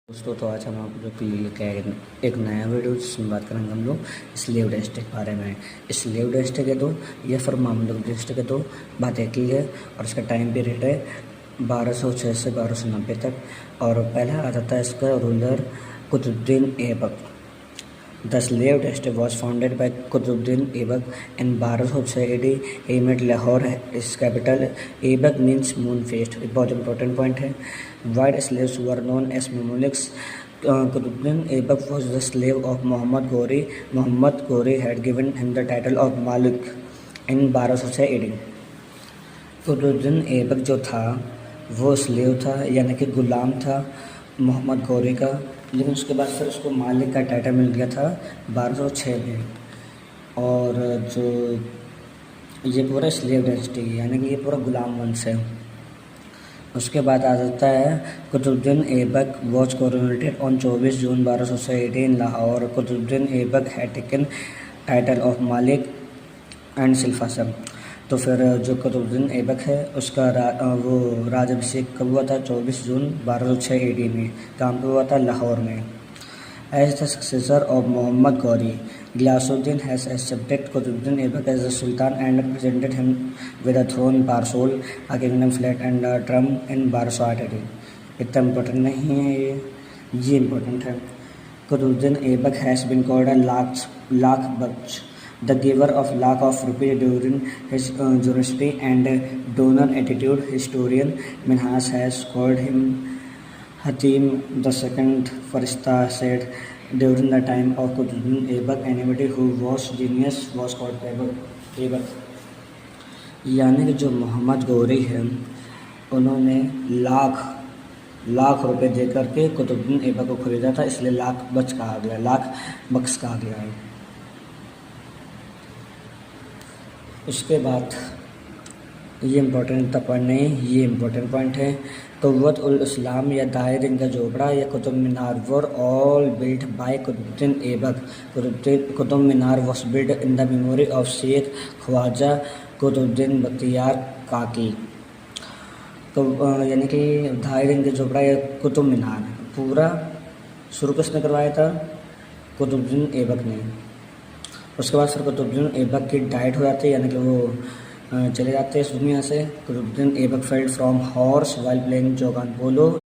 दोस्तों, तो आज हम आप लोग के लिए लेके आए एक नया वीडियो जिसमें बात करेंगे हम लोग स्लेव डेस्टे के बारे में। स्लेव डेस्टे के दो या फिर मामलुक डेस्टे के दो बातें की है और इसका टाइम पीरियड है 1206 से 1290 तक। और पहला आ जाता है इसका ruler Qutbuddin Aibak. The slave dynasty was founded by Qutbuddin Aibak in 1206 AD. He made Lahore his capital. Aibak means moon faced. एक बहुत important point है। White slaves were known as Mamelukes. Qutbuddin Aibak was the slave of Muhammad Ghori. Muhammad Ghori had given him the title of Malik in 1206 AD. Qutubuddin Aibak जो था वो slave था, यानी कि गुलाम था मोहम्मद गौरी का, लेकिन उसके बाद फिर उसको मालिक का टाइटल मिल गया था 1206 में। और जो ये पूरा स्लेव डायनेस्टी यानी कि ये पूरा गुलाम वंश है। उसके बाद आ जाता है Qutubuddin Aibak was coronated on 24 June 1206 in Lahore. Qutbuddin Aibak had taken title of Malik and सिल्फासम। तो फिर जो कुतुबुद्दीन ऐबक है उसका वो राजाभिषेक कब हुआ था? 24 जून 1206 AD में। कहाँ पे हुआ था? लाहौर में। As the successor of Mohammad Ghori, Ghiyasuddin has accepted Qutubuddin Aibak as the sultan and presented him with a throne parasol, a kingdom flag and a drum in 1208 AD। इतना इम्पोर्टेंट नहीं है ये इम्पोर्टेंट है। Qutubuddin Aibak has been called a lakh Bakhsh, the giver of lakh of rupees during his generosity and donor attitude. Historian Minhas has called him Hatim the Second Farishta said during the time of Qutbuddin Aibak, anybody who was genius was called Aibak। यानी कि जो मोहम्मद गौरी है उन्होंने लाख रुपए दे करके कुतुबुद्दीन ऐबक को खरीदा था, इसलिए लाख बख्श कहा गया है। उसके बाद ये इम्पोर्टेंट पॉइंट नहीं, ये इम्पोर्टेंट पॉइंट है। कुव्वत उल इस्लाम या दाहिर का झोपड़ा या Qutub Minar were all built by Qutubuddin Aibak. Qutub Minar was built in the memory of Sheikh Khwaja Qutubuddin Bakhtiyar Kaki. तो यानी कि दाहिर का झोपड़ा या कुतुब मीनार पूरा शुरू किसने करवाया था? कुतुबुद्दीन ऐबक ने। उसके बाद फिर कुतुबुद्दीन ऐबक की डाइट हो जाती है, यानी कि वो चले जाते हैं इस दुनिया से। Qutubuddin Aibak felled from horse while playing जोगान पोलो।